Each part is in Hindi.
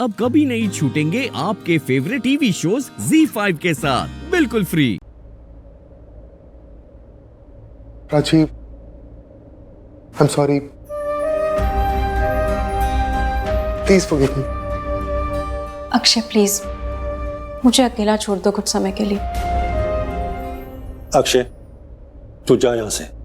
अब कभी नहीं छूटेंगे आपके फेवरेट टीवी शोज ZEE5 के साथ बिल्कुल free. Prachi, I'm sorry. Please forgive me. Akshay please मुझे अकेला छोड़ दो कुछ समय के लिए। अक्षय तू जा यहां से।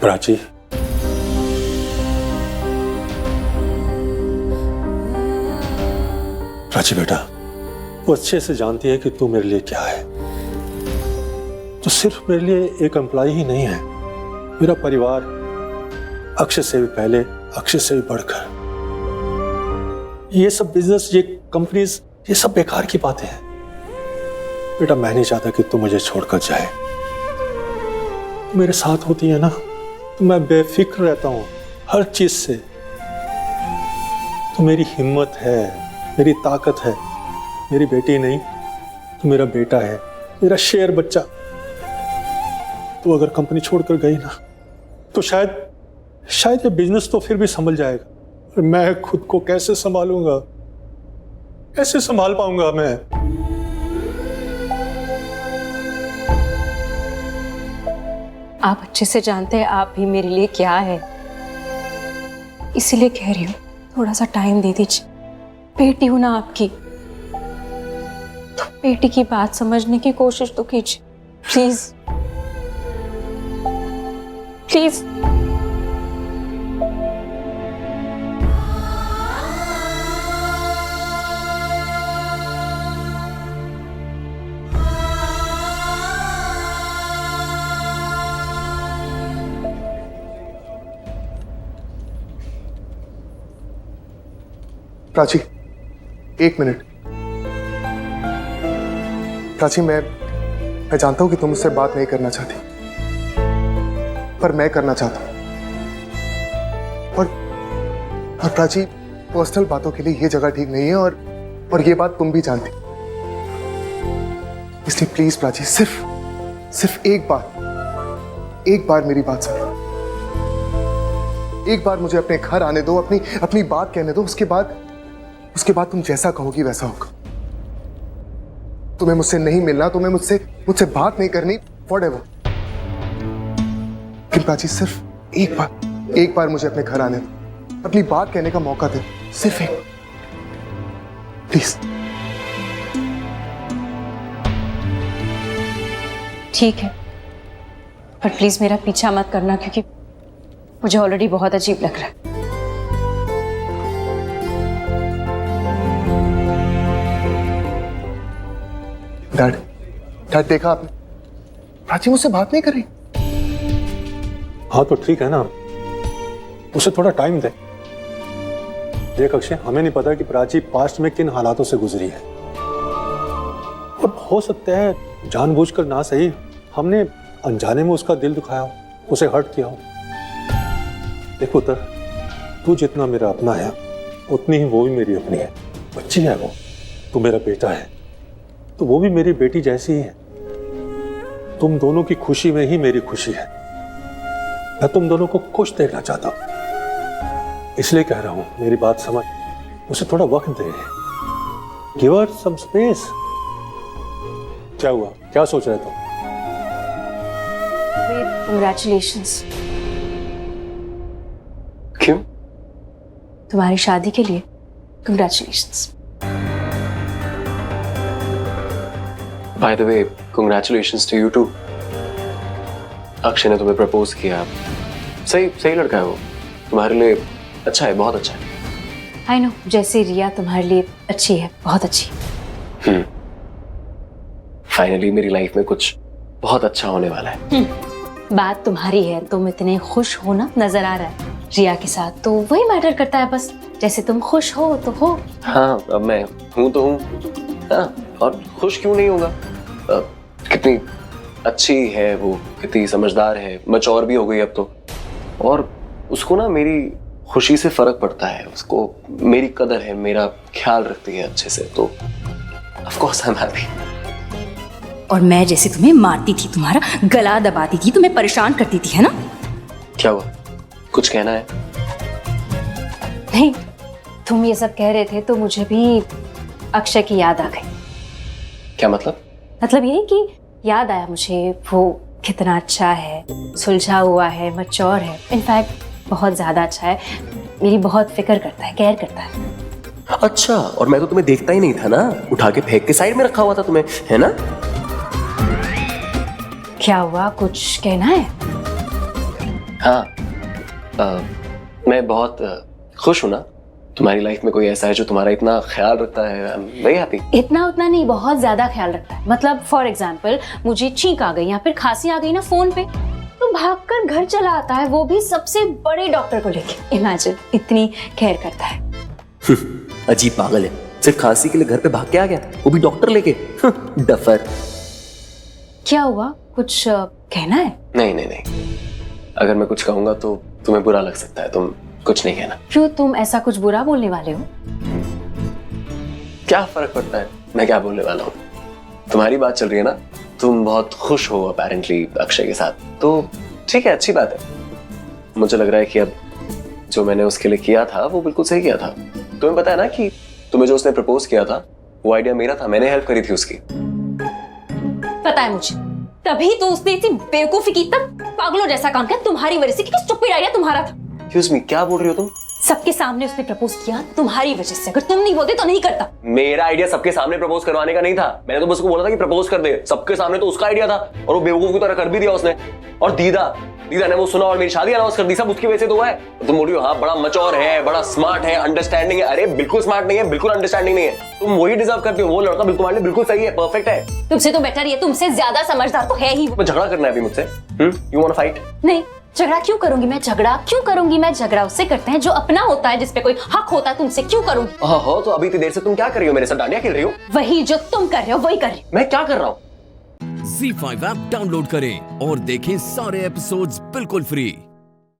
प्राची, प्राची बेटा, वो अच्छे से जानती है कि तू मेरे लिए क्या है। तो सिर्फ मेरे लिए एक एम्प्लॉय ही नहीं है, मेरा परिवार अक्षय से भी पहले, अक्षय से भी बढ़कर। ये सब बिजनेस, ये कंपनीज, ये सब बेकार की बातें हैं। बेटा मैं नहीं चाहता कि तू मुझे छोड़कर जाए। मेरे साथ होती है ना तो मैं बेफिक्र रहता हूं हर चीज से। तो मेरी हिम्मत है, मेरी ताकत है। मेरी बेटी नहीं तो मेरा बेटा है, मेरा शेर बच्चा। तो अगर कंपनी छोड़कर गई ना तो शायद ये बिजनेस तो फिर भी संभल जाएगा। और मैं खुद को कैसे संभालूंगा, कैसे संभाल पाऊंगा मैं? आप अच्छे से जानते हैं आप भी मेरे लिए क्या है, इसीलिए कह रही हूँ थोड़ा सा टाइम दे दीजिए। बेटी हूं ना आपकी, तो बेटी की बात समझने की कोशिश तो कीजिए प्लीज प्लीज। प्राची, एक मिनट। प्राची, मैं जानता हूं कि तुम मुझसे बात नहीं करना चाहती, पर मैं करना चाहता हूं। और प्राची, पर्सनल बातों के लिए ये जगह ठीक नहीं है, और ये बात तुम भी जानती। इसलिए प्लीज प्राची, सिर्फ एक बार मेरी बात सुनो। एक बार मुझे अपने घर आने दो, अपनी बात कहने दो। उसके बाद तुम जैसा कहोगी वैसा होगा। तुम्हें मुझसे नहीं मिलना, तुम्हें मुझसे बात नहीं करनी, व्हाटएवर। लेकिन प्राची, सिर्फ एक बार मुझे अपने घर आने दो, अपनी बात कहने का मौका दे, सिर्फ एक। प्लीज। ठीक है, पर प्लीज मेरा पीछा मत करना, क्योंकि मुझे ऑलरेडी बहुत अजीब लग रहा है। डैड, देखा आपने? प्राची मुझसे बात नहीं कर रही। हाँ तो ठीक है ना, उसे थोड़ा टाइम दे। देख अक्षय, हमें नहीं पता कि प्राची पास्ट में किन हालातों से गुजरी है। और हो सकता है जानबूझकर ना सही, हमने अनजाने में उसका दिल दुखाया हो, उसे हर्ट किया हो। देख पुत्र, तू जितना मेरा अपना है उतनी ही वो भी मेरी अपनी है। बच्ची है वो, तू मेरा बेटा है तो वो भी मेरी बेटी जैसी ही है। तुम दोनों की खुशी में ही मेरी खुशी है। मैं तुम दोनों को खुश देखना चाहता हूं, इसलिए कह रहा हूं मेरी बात समझ। उसे थोड़ा वक्त दे, गिव हर सम स्पेस। क्या हुआ, क्या सोच रहे तुम? कंग्रेचुलेशंस। क्यों? तुम्हारी शादी के लिए congratulations. By the way, congratulations to you too. Akshay ने तुम्हें प्रपोज किया। सही लड़का है वो, तुम्हारे लिए अच्छा है, बहुत अच्छा है। आई नो, जैसे रिया तुम्हारे लिए अच्छी है, बहुत अच्छी। फाइनली मेरी लाइफ में कुछ बहुत अच्छा होने वाला है। बात तुम्हारी है, तुम इतने खुश हो ना, नजर आ रहा है रिया के साथ, तो वही मैटर करता है बस। जैसे तुम खुश हो तो हो। हाँ, अब मैं हूं तो हूं, हाँ, और खुश क्यों नहीं होगा? कितनी अच्छी है वो, कितनी समझदार है, मैच्योर भी हो गई अब तो। और उसको ना मेरी खुशी से फर्क पड़ता है, उसको मेरी कदर है, मेरा ख्याल रखती है अच्छे से, तो of course I am happy. और मैं जैसे तुम्हें मारती थी, तुम्हारा गला दबाती थी, तुम्हें परेशान करती थी, है ना? क्या हुआ, कुछ कहना है? नहीं, तुम ये सब कह रहे थे तो मुझे भी अक्षय की याद आ गई। क्या मतलब? मतलब ये कि याद आया मुझे वो कितना अच्छा है, सुलझा हुआ है, मैच्योर है, इनफैक्ट बहुत ज्यादा अच्छा है, मेरी बहुत फिक्र करता है, केयर करता है। अच्छा, और मैं तो तुम्हें देखता ही नहीं था ना, उठा के फेंक के साइड में रखा हुआ था तुम्हें, है ना? क्या हुआ, कुछ कहना है? हाँ, मैं बहुत खुश हूं ना, तुम्हारी लाइफ में कोई ऐसा है जो तुम्हारा इतना ख्याल रखता है। I am very happy. इतना उतना नहीं, बहुत ज्यादा ख्याल रखता है। मतलब फॉर एग्जाम्पल मुझे छींक आ गई या फिर खांसी आ गई ना फोन पे, तो भागकर घर चला आता है, वो भी सबसे बड़े डॉक्टर को लेके। इमेजिन, इतनी केयर करता है। अजीब पागल है, सिर्फ खांसी के लिए घर पे भाग के आ गया, वो भी डॉक्टर लेके। डफर। क्या हुआ, कुछ कहना है? नहीं नहीं नहीं, अगर मैं कुछ कहूंगा तो तुम्हें बुरा लग सकता है, तुम कुछ नहीं कहना। क्यों, तुम ऐसा कुछ बुरा बोलने वाले हो? क्या फर्क पड़ता है मैं क्या बोलने वाला हूँ? तुम्हारी बात चल रही है ना, तुम बहुत खुश हो अपेरेंटली अक्षय के साथ, तो ठीक है, अच्छी बात है। मुझे लग रहा है कि अब जो मैंने उसके लिए किया था वो बिल्कुल सही किया था। तुम्हें पता है ना कि तुम्हें जो उसने प्रपोज किया था वो आइडिया मेरा था, मैंने हेल्प करी थी उसकी। पता है मुझे, तभी तो उसने इतनी बेवकूफी की, तब पागलों जैसा काम किया तुम्हारी वजह से, क्योंकि स्टूपिड आइडिया तुम्हारा था। एक्सक्यूज मी, क्या बोल रही हो तुम? सबके सामने उसने प्रपोज किया तुम्हारी वजह से, अगर तुम नहीं बोलते तो नहीं करता। मेरा आइडिया सबके सामने प्रपोज करवाने का नहीं था, मैंने तो बस उसको बोला था कि प्रपोज कर दे, सबके सामने तो उसका आइडिया था, और वो बेवकूफ की तरह कर भी दिया उसने। और दीदा ने वो सुना और मेरी शादी अनाउंस कर दी, सब उसकी वजह से तो हुआ है। तुम बोल रही हो हाँ बड़ा मैच्योर है, बड़ा स्मार्ट है, अंडरस्टैंडिंग है। अरे बिल्कुल स्मार्ट नहीं है, बिल्कुल अंडरस्टैंडिंग नहीं है। तुम वही डिजर्व करती हो, वो लड़का बिल्कुल तुम्हारे लिए बिल्कुल सही है, परफेक्ट है। तुमसे तो बेटर ही है, तुमसे ज्यादा समझदार तो है ही वो। मैं झगड़ा करना है अभी मुझसे? You want to fight? नहीं, झगड़ा क्यों करूंगी मैं, झगड़ा उससे करते हैं जो अपना होता है, जिसपे कोई हक होता है। तुमसे क्यों करूंगी? हाँ, तो अभी इतनी देर से तुम क्या कर रही हो? मेरे साथ डांडिया खेल रही हो? वही जो तुम कर रहे हो वही कर रही हूँ। मैं क्या कर रहा हूँ? Z5 ऐप डाउनलोड करें और देखें सारे एपिसोड्स बिल्कुल फ्री।